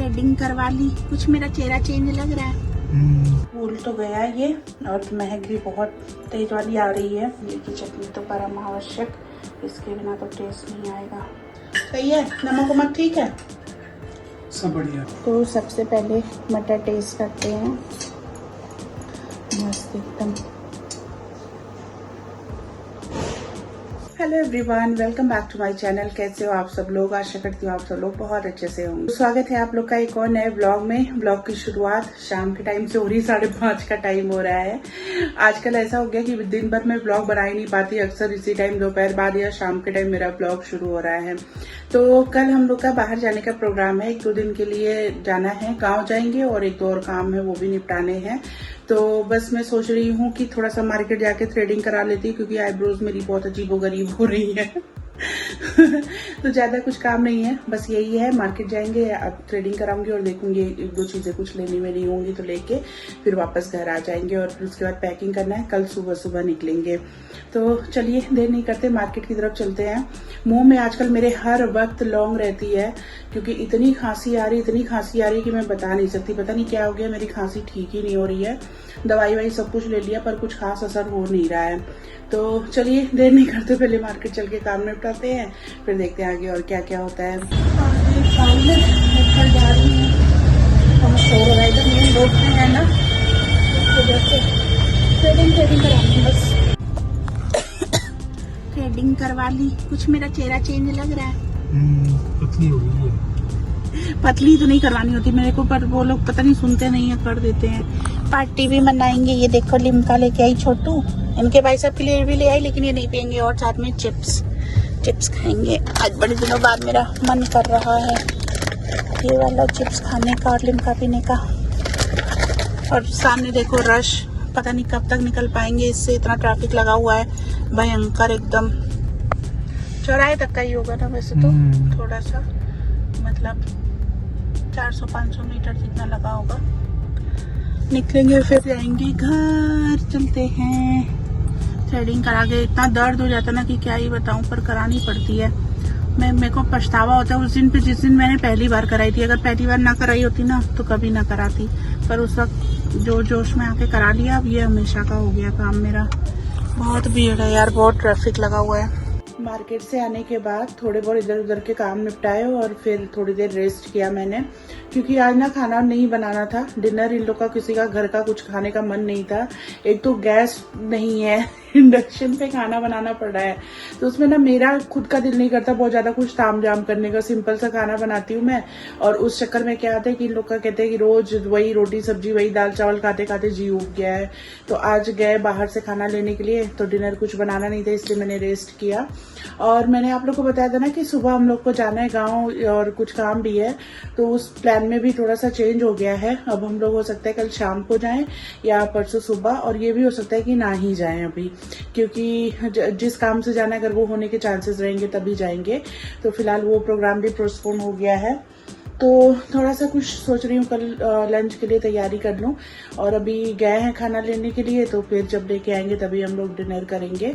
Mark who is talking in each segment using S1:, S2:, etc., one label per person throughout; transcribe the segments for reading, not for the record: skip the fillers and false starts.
S1: Threading करवा ली, कुछ मेरा चेहरा चेंज लग रहा है। फूल तो गया ये, और महक भी बहुत तेज वाली आ रही है। ये की चटनी तो परम आवश्यक, इसके बिना तो टेस्ट नहीं आएगा। सही है, नमक वमक ठीक है,
S2: सब बढ़िया।
S1: तो सबसे पहले मटर टेस्ट करते हैं। मस्त एकदम। Hello everyone, welcome back to my channel. कैसे हो आप सब लोग? आशा करती हूँ आप सब लोग बहुत अच्छे से होंगे। स्वागत है आप लोग का एक और नए ब्लॉग में। ब्लॉग की शुरुआत शाम के टाइम से हो रही, 5:30 का टाइम हो रहा है। आजकल ऐसा हो गया कि दिन भर में ब्लॉग बना ही नहीं पाती, अक्सर इसी टाइम दोपहर बाद या शाम के टाइम मेरा ब्लॉग शुरू हो रहा है। तो कल हम लोग का बाहर जाने का प्रोग्राम है, 1-2 दिन के लिए जाना है, गाँव जाएंगे और 1-2 और काम है वो भी निपटाने हैं। तो बस मैं सोच रही हूँ कि थोड़ा सा मार्केट जाके थ्रेडिंग करा लेती हूँ, क्योंकि आईब्रोज मेरी बहुत अजीबोगरीब हो रही है। तो ज्यादा कुछ काम नहीं है, बस यही है, मार्केट जाएंगे, अब थ्रेडिंग कराऊंगी और देखूंगी 1-2 चीजें कुछ लेनी मेरी होंगी तो लेके फिर वापस घर आ जाएंगे। और फिर उसके बाद पैकिंग करना है, कल सुबह सुबह निकलेंगे। तो चलिए देर नहीं करते, मार्केट की तरफ चलते हैं। मुंह में आजकल मेरे हर वक्त लौंग रहती है, क्योंकि इतनी खांसी आ रही कि मैं बता नहीं सकती। पता नहीं क्या हो गया, मेरी खांसी ठीक ही नहीं हो रही है। दवाई वाई सब कुछ ले लिया पर कुछ खास असर हो नहीं रहा है। तो चलिए देर नहीं करते, पहले मार्केट चल के काम निपटाते हैं, फिर देखते हैं आगे और क्या क्या होता है। जा रही हूँ, हम मेन रोड पे है ना, थ्रेडिंग करानी, बस थ्रेडिंग करवा ली। कुछ मेरा चेहरा चेंज लग रहा है।
S2: पतली हो गई है।
S1: पतली तो नहीं करवानी होती मेरे को, पर वो लोग पता नहीं सुनते नहीं है, कर देते हैं। पार्टी भी मनाएंगे। ये देखो लिम्का लेके आई छोटू, इनके भाई साहब के लिए भी ले आई, लेकिन ये नहीं पियेंगे। और साथ में चिप्स खाएंगे। आज बड़े दिनों बाद मेरा मन कर रहा है ये वाला चिप्स खाने का और लिम्का पीने का। और सामने देखो रश, पता नहीं कब तक निकल पाएंगे, इससे इतना ट्रैफिक लगा हुआ है भयंकर एकदम। चौराहे तक का ही होगा ना वैसे तो, थोड़ा सा मतलब 400-500 मीटर जितना लगा होगा। निकलेंगे फिर जाएंगे घर, चलते हैं। थ्रेडिंग करा के इतना दर्द हो जाता ना कि क्या ही बताऊं, पर करानी पड़ती है। मेरे को पछतावा होता है उस दिन पे जिस दिन मैंने पहली बार कराई थी। अगर पहली बार ना कराई होती ना तो कभी ना कराती, पर उस वक्त जो जोश में आके करा लिया। अब ये हमेशा का हो गया काम मेरा। बहुत भीड़ है यार, बहुत ट्रैफिक लगा हुआ है। मार्केट से आने के बाद थोड़े बहुत इधर उधर के काम निपटाए और फिर थोड़ी देर रेस्ट किया मैंने, क्योंकि आज ना खाना नहीं बनाना था। डिनर इन लोग का, किसी का घर का कुछ खाने का मन नहीं था। एक तो गैस नहीं है, इंडक्शन पे खाना बनाना पड़ रहा है, तो उसमें ना मेरा खुद का दिल नहीं करता बहुत ज्यादा कुछ ताम जाम करने का। सिंपल सा खाना बनाती हूँ मैं, और उस चक्कर में क्या आता है कि इन लोग का कहते हैं कि रोज वही रोटी सब्जी वही दाल चावल खाते खाते जी उब गया है। तो आज गए बाहर से खाना लेने के लिए, तो डिनर कुछ बनाना नहीं था, इसलिए मैंने रेस्ट किया। और मैंने आप लोग को बताया था ना कि सुबह हम लोग को जाना है गाँव और कुछ काम भी है, तो उस प्लान में भी थोड़ा सा चेंज हो गया है। अब हम लोग हो सकता है कल शाम को जाएं या परसों सुबह, और ये भी हो सकता है कि ना ही जाएं अभी, क्योंकि जिस काम से जाना है अगर वो होने के चांसेस रहेंगे तभी जाएंगे। तो फिलहाल वो प्रोग्राम भी पोस्टपोन हो गया है। तो थोड़ा सा कुछ सोच रही हूँ कल लंच के लिए तैयारी कर लूँ। और अभी गए हैं खाना लेने के लिए, तो फिर जब लेके आएंगे तभी हम लोग डिनर करेंगे।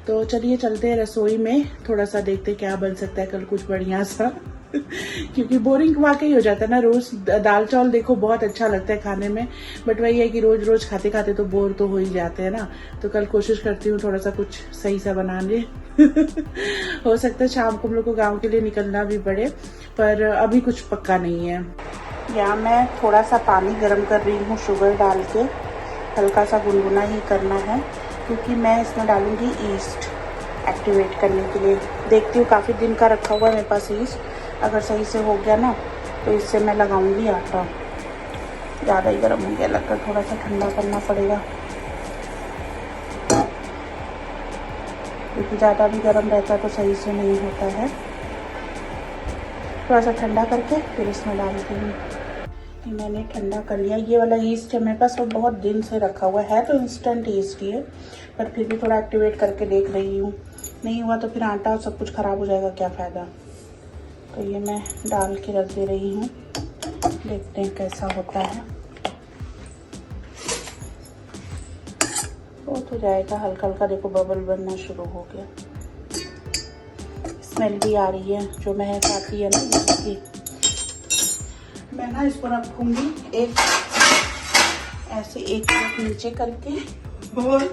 S1: तो चलिए चलते हैं रसोई में, थोड़ा सा देखते क्या बन सकता है कल कुछ बढ़िया सा। क्योंकि बोरिंग वाकई हो जाता है ना, रोज दाल चावल देखो बहुत अच्छा लगता है खाने में, बट वही है कि रोज रोज खाते खाते तो बोर तो हो ही जाते हैं ना। तो कल कोशिश करती हूँ थोड़ा सा कुछ सही सा बनाने। हो सकता है शाम को हम लोग को गाँव के लिए निकलना भी पड़े, पर अभी कुछ पक्का नहीं है। यहाँ मैं थोड़ा सा पानी गर्म कर रही हूँ शुगर डाल के, हल्का सा गुनगुना ही करना है, क्योंकि मैं इसमें डालूंगी ईस्ट एक्टिवेट करने के लिए। देखती हूँ, काफ़ी दिन का रखा हुआ है मेरे पास ईस्ट, अगर सही से हो गया ना तो इससे मैं लगाऊंगी आटा। ज़्यादा ही गर्म हो गया लगता है, थोड़ा सा ठंडा करना पड़ेगा, क्योंकि ज़्यादा भी गर्म रहता है तो सही से नहीं होता है। थोड़ा सा ठंडा करके फिर इसमें डालती हूँ। मैंने ठंडा कर लिया। ये वाला ईस्ट है मेरे पास और बहुत दिन से रखा हुआ है, तो इंस्टेंट ईस्ट ही है, पर फिर भी थोड़ा एक्टिवेट करके देख रही हूँ। नहीं हुआ तो फिर आटा सब कुछ ख़राब हो जाएगा, क्या फ़ायदा। तो ये मैं डाल के रख दे रही हूँ, देखते हैं कैसा होता है। हो तो जाएगा हल्का हल्का, देखो बबल बनना शुरू हो गया। स्मेल भी आ रही है, जो महक आती है ना इसकी। मैं ना इसको रखूंगी एक ऐसे, एक प्लेट नीचे करके और एक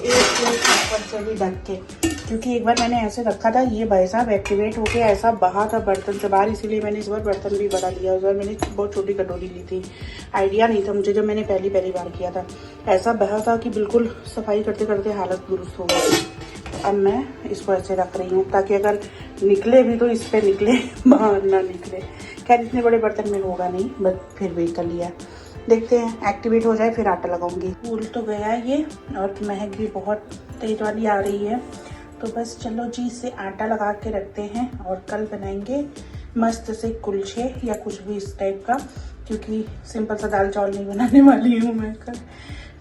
S1: प्लेट ऊपर से भी ढक के, क्योंकि एक बार मैंने ऐसे रखा था, ये भाई साहब एक्टिवेट होके ऐसा बहा था बर्तन से बाहर, इसीलिए मैंने इस बार बर्तन भी बड़ा लिया। उस बार मैंने बहुत छोटी कटोरी ली थी, आइडिया नहीं था मुझे जब मैंने पहली बार किया था। ऐसा बहा था कि बिल्कुल सफाई करते करते हालत दुरुस्त हो गई। तो अब मैं इसको ऐसे रख रही हूँ ताकि अगर निकले भी तो इस पर निकले, बाहर ना निकले। खैर इतने बड़े बर्तन में होगा नहीं, बट फिर भी कर लिया। देखते हैं एक्टिवेट हो जाए फिर आटा लगाऊंगी। फूल तो गया है ये, और महक भी बहुत तेज वाली आ रही है। तो बस चलो जी, इसे आटा लगा के रखते हैं और कल बनाएंगे मस्त से कुलचे या कुछ भी इस टाइप का, क्योंकि सिंपल सा दाल चावल नहीं बनाने वाली हूँ मैं कल।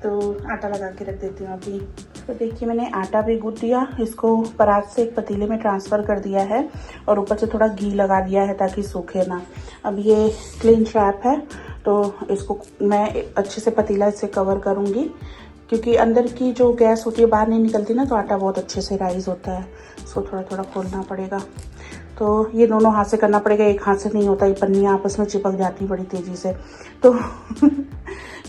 S1: तो आटा लगा के रख देती हूँ अभी। तो देखिए मैंने आटा भी गूंथ दिया, इसको परात से एक पतीले में ट्रांसफ़र कर दिया है और ऊपर से थोड़ा घी लगा दिया है ताकि सूखे ना। अब ये क्लीन रैप है तो इसको मैं अच्छे से पतीला इससे कवर करूँगी, क्योंकि अंदर की जो गैस होती है बाहर नहीं निकलती ना, तो आटा बहुत अच्छे से राइज होता है। इसको थोड़ा थोड़ा खोलना पड़ेगा। तो ये दोनों हाथ से करना पड़ेगा, एक हाथ से नहीं होता, ये पन्नियाँ आपस में चिपक जाती बड़ी तेज़ी से। तो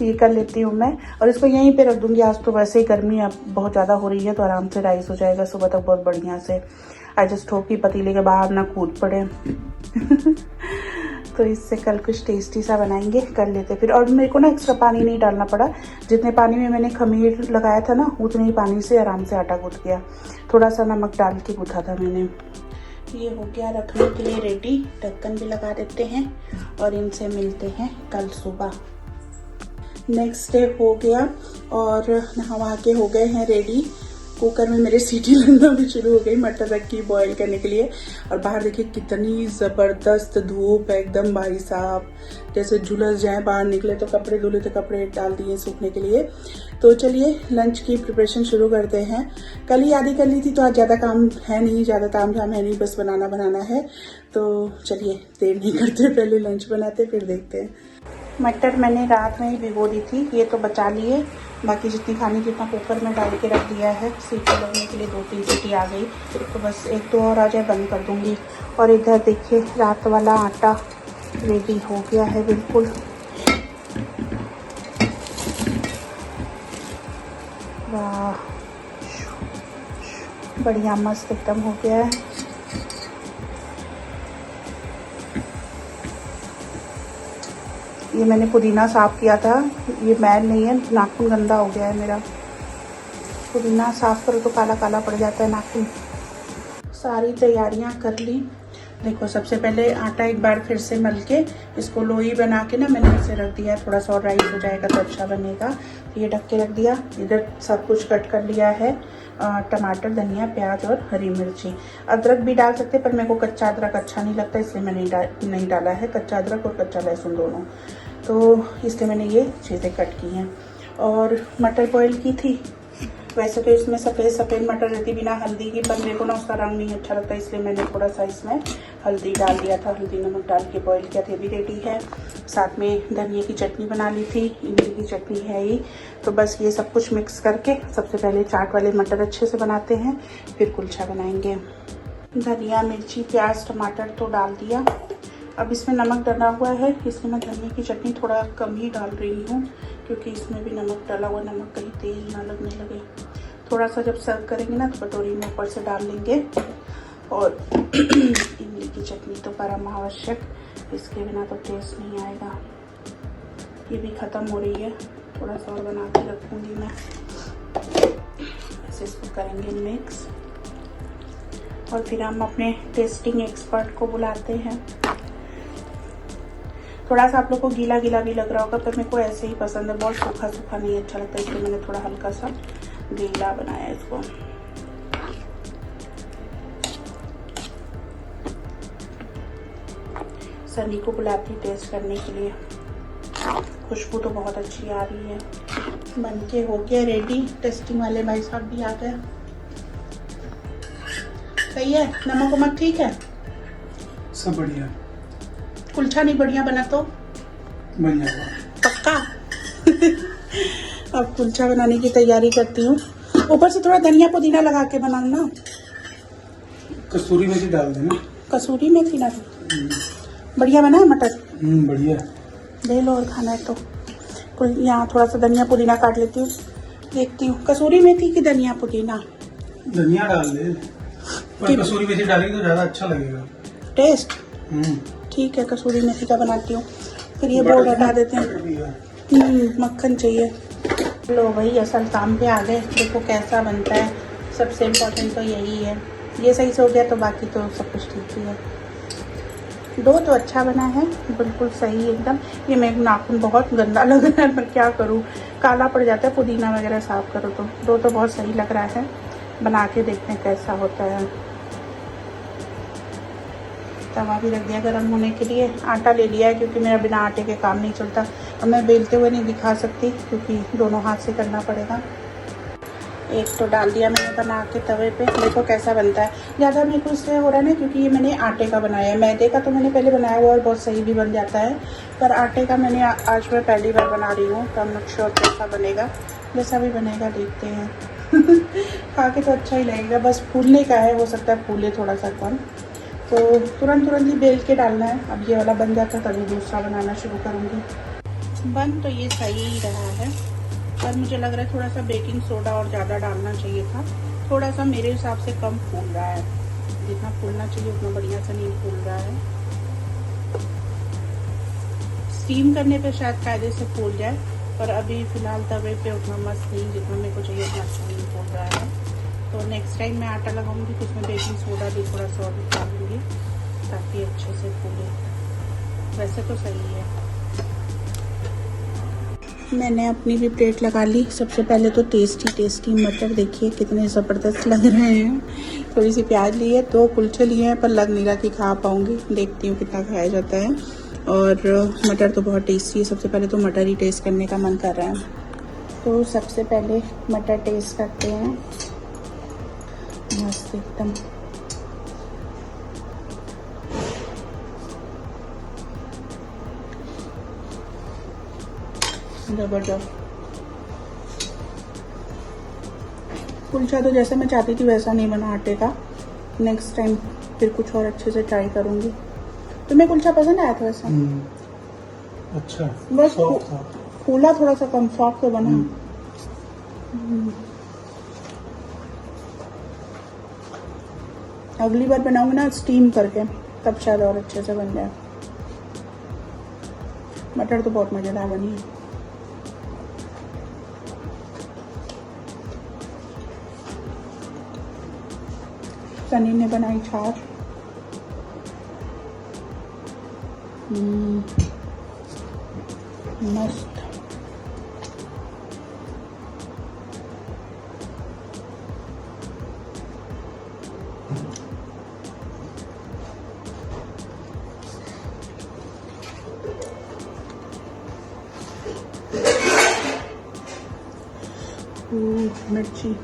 S1: ये कर लेती हूँ मैं, और इसको यहीं पे रख दूँगी। आज तो वैसे ही गर्मी अब बहुत ज़्यादा हो रही है, तो आराम से राइस हो जाएगा सुबह तक बहुत बढ़िया से। आई जस्ट होप कि पतीले के बाहर ना कूद पड़े। तो इससे कल कुछ टेस्टी सा बनाएंगे, कर लेते फिर। और मेरे को ना एक्स्ट्रा पानी नहीं डालना पड़ा, जितने पानी में मैंने खमीर लगाया था ना उतने ही पानी से आराम से आटा गूंथ गया। थोड़ा सा नमक डाल के गूंथा था मैंने। ये हो गया रखने के लिए रेडी, ढक्कन भी लगा देते हैं और इनसे मिलते हैं कल सुबह। नेक्स्ट डे हो गया और नहा के हो गए हैं रेडी। कुकर में मेरे सीटी लगना भी शुरू हो गई मटर रखी बॉईल करने के लिए। और बाहर देखिए कितनी ज़बरदस्त धूप है एकदम भाई साहब, जैसे झुलस जाए। बाहर निकले तो कपड़े धुले तो कपड़े डाल दिए सूखने के लिए। तो चलिए लंच की प्रिपरेशन शुरू करते हैं। कल ही आधी कर ली थी, तो आज ज़्यादा काम है नहीं, ज़्यादा ताम झाम है नहीं, बस बनाना है। तो चलिए देर नहीं करते, पहले लंच बनाते फिर देखते हैं। मटर मैंने रात में ही भिगो दी थी, ये तो बचा लिए, बाकी जितनी खानी जितना कुकर में डाल के रख दिया है। सीटी लगने के लिए 2-3 सीटी आ गई, तो बस एक दो और आ जाए बंद कर दूंगी। और इधर देखिए रात वाला आटा रेडी हो गया है बिल्कुल। वाह बढ़िया मस्त एकदम हो गया है। ये मैंने पुदीना साफ़ किया था, ये मैल नहीं है, नाखून गंदा हो गया है मेरा। पुदीना साफ़ करो तो काला काला पड़ जाता है नाखून। सारी तैयारियां कर ली। देखो सबसे पहले आटा एक बार फिर से मल के इसको लोई बना के ना मैंने ऐसे रख दिया, थोड़ा सा और राइस हो जाएगा तो अच्छा बनेगा। ये ढक के रख दिया। इधर सब कुछ कट कर लिया है, टमाटर, धनिया, प्याज और हरी मिर्ची। अदरक भी डाल सकते पर मेरे को कच्चा अदरक अच्छा नहीं लगता, इसलिए मैंने नहीं डाला है, कच्चा अदरक और कच्चा लहसुन दोनों। तो इसलिए मैंने ये चीज़ें कट की हैं। और मटर बॉईल की थी, वैसे तो इसमें सफ़ेद मटर रहती बिना हल्दी की, पर मेरे को ना उसका रंग नहीं अच्छा लगता, इसलिए मैंने थोड़ा सा इसमें हल्दी डाल दिया था, हल्दी नमक डाल के बॉईल किया था। ये भी रेडी है। साथ में धनिया की चटनी बना ली थी, इमली की चटनी है ही। तो बस ये सब कुछ मिक्स करके सबसे पहले चाट वाले मटर अच्छे से बनाते हैं, फिर कुलचा बनाएंगे। धनिया, मिर्ची, प्याज, टमाटर तो डाल दिया। अब इसमें नमक डला हुआ है, इसलिए मैं धनिया की चटनी थोड़ा कम ही डाल रही हूँ, क्योंकि इसमें भी नमक डाला हुआ, नमक कहीं तेज ना लगने लगे। थोड़ा सा जब सर्व करेंगे ना तो कटोरी में ऊपर से डाल लेंगे। और इमली की चटनी तो परम आवश्यक, इसके बिना तो टेस्ट नहीं आएगा। ये भी ख़त्म हो रही है, थोड़ा सा और बना के रखूँगी मैं। ऐसे इसको करेंगे मिक्स और फिर हम अपने टेस्टिंग एक्सपर्ट को बुलाते हैं। थोड़ा सा आप लोग को गीला गीला भी लग रहा होगा, पर मेरे को ऐसे ही पसंद है, बहुत सूखा सूखा नहीं अच्छा लगता, इसलिए मैंने थोड़ा हल्का सा गीला बनाया इसको। सनी को बुलाती टेस्ट करने के लिए, खुशबू तो बहुत अच्छी आ रही है। बन के हो गया रेडी। टेस्टिंग वाले भाई साहब भी आ गए। सही है, नमक वमक ठीक है,
S2: सब बढ़िया।
S1: कुलचा नहीं बढ़िया बना तो
S2: बढ़िया
S1: पक्का। अब कुलचा बनाने की तैयारी करती हूँ। ऊपर से थोड़ा धनिया पुदीना लगा के बनाना।
S2: कसूरी मेथी डाल देना।
S1: कसूरी मेथी ना, बढ़िया बना है मटर?
S2: बढ़िया।
S1: ले लो और खाना है तो। यहाँ थोड़ा सा धनिया पुदीना काट लेती हूँ, देखती हूँ कसूरी मेथी की धनिया पुदीना।
S2: धनिया डाल दे, पर कसूरी मेथी डालेगी तो ज्यादा अच्छा लगेगा
S1: टेस्ट। ठीक है, कसूरी मेथी का बनाती हूँ। फिर ये बोर्ड हटा देते हैं। मक्खन चाहिए। लो भाई, असल काम पे आ गए। देखो कैसा बनता है, सबसे इम्पोर्टेंट तो यही है। ये सही से हो गया तो बाकी तो सब कुछ ठीक ही है। डो तो अच्छा बना है, बिल्कुल सही एकदम। ये मेरे नाखून बहुत गंदा लग रहा है, पर क्या करूँ, काला पड़ जाता है पुदीना वगैरह साफ करो तो। डो तो बहुत सही लग रहा है, बना के देखते हैं कैसा होता है। तवा भी रख दिया गर्म होने के लिए। आटा ले लिया है क्योंकि मेरा बिना आटे के काम नहीं चलता। अब मैं बेलते हुए नहीं दिखा सकती क्योंकि दोनों हाथ से करना पड़ेगा। एक तो डाल दिया मैंने बना के तवे पे। देखो कैसा बनता है। ज़्यादा मेरे को इसलिए हो रहा है ना क्योंकि ये मैंने आटे का बनाया है। मैदे का तो मैंने पहले बनाया हुआ और बहुत सही भी बन जाता है, पर आटे का मैंने आज मैं पहली बार बना रही हूँ, तो I'm not sure कैसा बनेगा। जैसा भी बनेगा देखते हैं। खा के तो अच्छा ही लगेगा, बस फूलने का है, हो सकता है फूले थोड़ा सा कम। तो तुरंत ही बेल के डालना है। अब ये वाला बन जाता तभी दूसरा बनाना शुरू करूँगी। बन तो ये सही ही रहा है, पर मुझे लग रहा है थोड़ा सा बेकिंग सोडा और ज़्यादा डालना चाहिए था। थोड़ा सा मेरे हिसाब से कम फूल रहा है, जितना फूलना चाहिए उतना बढ़िया से नहीं फूल रहा है। स्टीम करने पे शायद कायदे से फूल जाए, पर अभी फ़िलहाल तवे पे उतना मस्त नहीं, जितना मेरे को चाहिए उतना अच्छा नहीं फूल रहा है। तो नेक्स्ट टाइम मैं आटा लगाऊंगी तो उसमें बेकिंग सोडा भी थोड़ा सा और डालूंगी ताकि अच्छे से फूले। वैसे तो सही है। मैंने अपनी भी प्लेट लगा ली। सबसे पहले तो टेस्टी मटर देखिए कितने ज़बरदस्त लग रहे हैं। थोड़ी सी प्याज ली है, 2 कुलचे लिए हैं, पर लग नहीं रहा कि खा पाऊँगी। देखती हूँ कितना खाया जाता है। और मटर तो बहुत टेस्टी है। सबसे पहले तो मटर ही टेस्ट करने का मन कर रहा है, तो सबसे पहले मटर टेस्ट करते हैं। मस्त एकदम। जबरदस्त। कुलचा तो जैसे मैं चाहती थी वैसा नहीं बना आटे का। नेक्स्ट टाइम फिर कुछ और अच्छे से ट्राई करूंगी। तुम्हें कुलचा पसंद आया था वैसा?
S2: अच्छा,
S1: बस फूला थोड़ा सा कम, सॉफ्ट तो बना। अगली बार बनाऊंगी ना स्टीम करके, तब शायद और अच्छे से बन जाए। मटर तो बहुत मज़ेदार बनी है। सनी ने बनाई छाछ। मस्त। मिर्ची।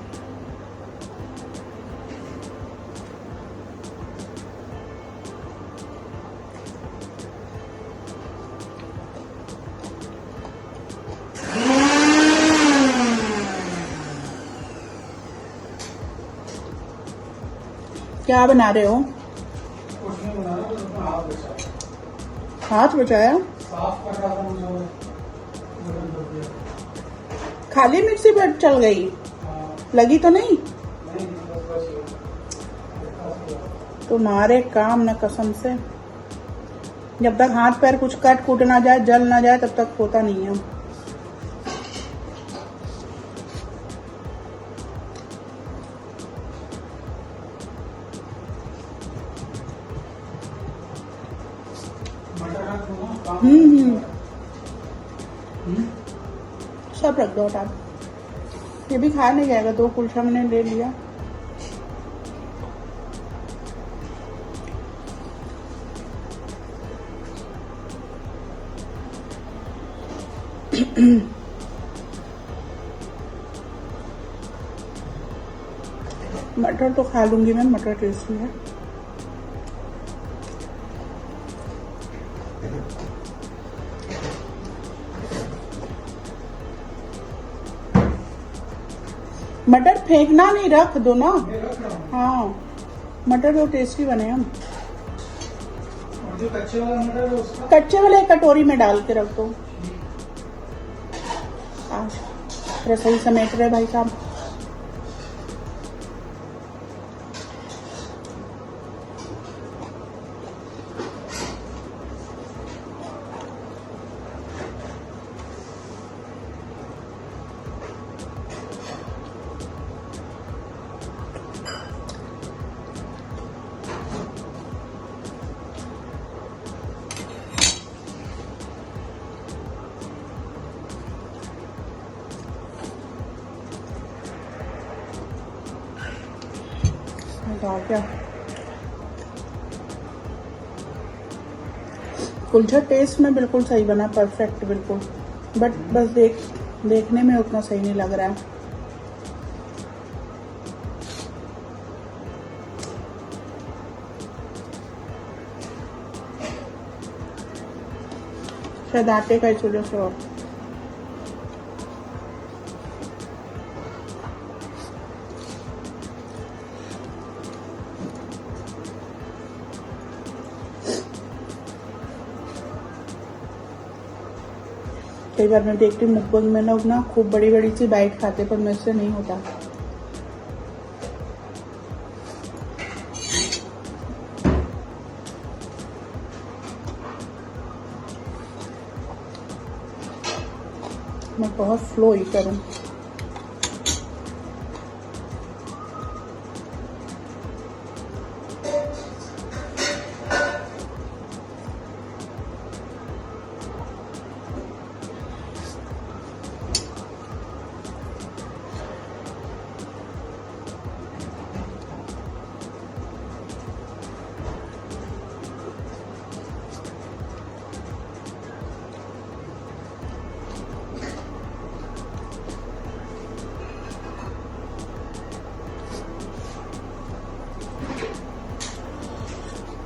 S1: क्या बना रहे हो? हाथ बचाया? खाली मिर्ची पर चल गई, लगी तो नहीं? तुम्हारे काम न कसम से। जब तक हाथ पैर कुछ कट कूट ना जाए, जल ना जाए, तब तक होता नहीं है। सब रख दो हटा। ये भी खाया नहीं जाएगा। 2 कुलचा मैंने ले लिया। मटर तो खा लूंगी मैं, मटर टेस्टी है। मटर फेंकना नहीं, रख दो ना। हाँ, मटर तो टेस्टी बने हम।
S2: जो कच्चे वाला मटर है उसका
S1: कच्चे वाले एक कटोरी में डाल के रख दो। आज रसोई समेट रहे भाई साहब। क्या कुलचा टेस्ट में बिल्कुल सही बना, परफेक्ट बिल्कुल, बट बस देखने में उतना सही नहीं लग रहा है। शायद आटे का इस वजह से। और कई बार मैं देखती हूँ मुकबंग में लोग ना खूब बड़ी बड़ी सी बाइट खाते, पर मेरे से नहीं होता। मैं बहुत स्लो ही करूँ।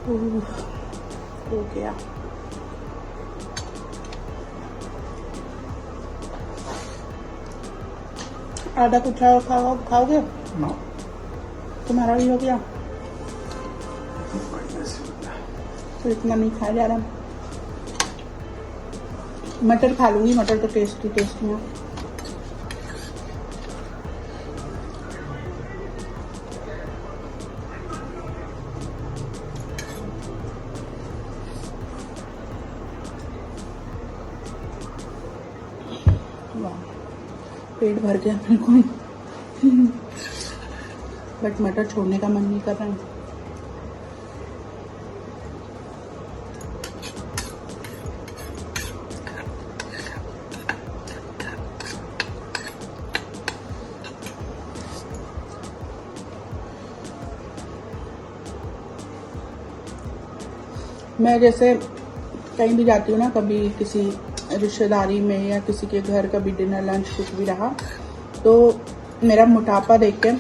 S1: हो गया। आधा कुछ खाओगे?
S2: नो,
S1: तुम्हारा भी हो गया? तो इतना नहीं खाया जा रहा। मटर खा लूंगी, मटर तो टेस्टी है। पेट भर गया बिल्कुल, बट मटर छोड़ने का मन नहीं कर रहा है। मैं जैसे कहीं भी जाती हूँ ना, कभी किसी रिश्तेदारी में या किसी के घर, कभी डिनर लंच कुछ भी रहा, तो मेरा मोटापा देख के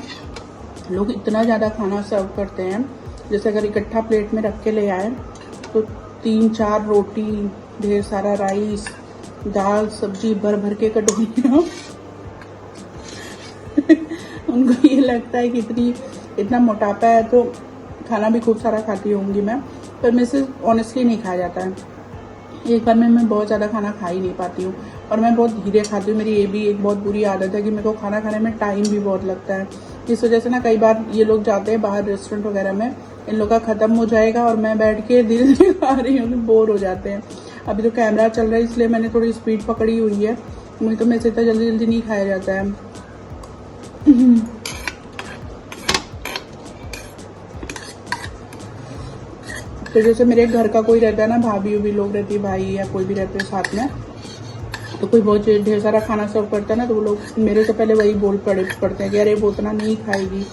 S1: लोग इतना ज़्यादा खाना सर्व करते हैं। जैसे अगर इकट्ठा प्लेट में रख के ले आए तो 3-4 रोटी, ढेर सारा राइस, दाल, सब्जी भर भर के कटोरियाँ। उनको ये लगता है कि इतना मोटापा है तो खाना भी खूब सारा खाती होंगी मैं, पर मेरे से ऑनेस्टली नहीं खाया जाता है। एक बार में मैं बहुत ज़्यादा खाना खा ही नहीं पाती हूँ, और मैं बहुत धीरे खाती हूँ। मेरी ये भी एक बहुत बुरी आदत है कि मेरे को खाना खाने में टाइम भी बहुत लगता है। इस वजह से ना कई बार ये लोग जाते हैं बाहर रेस्टोरेंट वगैरह में, इन लोग का ख़त्म हो जाएगा और मैं बैठ के धीरे धीरे खा रही हूँ, तो बोर हो जाते हैं। अभी तो कैमरा चल रहा है इसलिए मैंने थोड़ी स्पीड पकड़ी हुई है, मुझे तो मेरे से इतना जल्दी जल्दी नहीं खाया जाता है। तो जैसे मेरे घर का कोई रहता है ना, भाभी भी लोग रहती है, भाई या कोई भी रहते हैं साथ में, तो कोई बहुत ढेर सारा खाना सर्व करता है ना, तो वो लोग मेरे से पहले वही बोल पड़ते हैं कि अरे वो उतना नहीं खाएगी।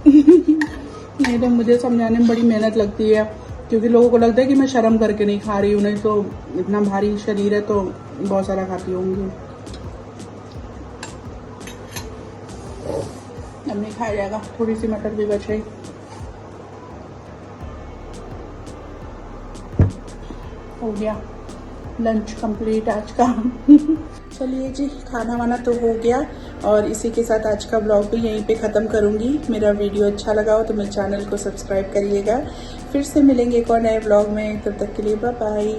S1: नहीं तो मुझे समझाने में बड़ी मेहनत लगती है, क्योंकि लोगों को लगता है कि मैं शर्म करके नहीं खा रही हूँ, नहीं तो इतना भारी शरीर है तो बहुत सारा खाती होंगी। अब नहीं खाया जाएगा, थोड़ी सी मटर भी बच गई। हो गया। लंच कंप्लीट आज का। चलिए जी, खाना वाना तो हो गया और इसी के साथ आज का ब्लॉग भी यहीं पे ख़त्म करूँगी। मेरा वीडियो अच्छा लगा हो तो मेरे चैनल को सब्सक्राइब करिएगा। फिर से मिलेंगे एक और नए ब्लॉग में, तब तक के लिए बाय बाय।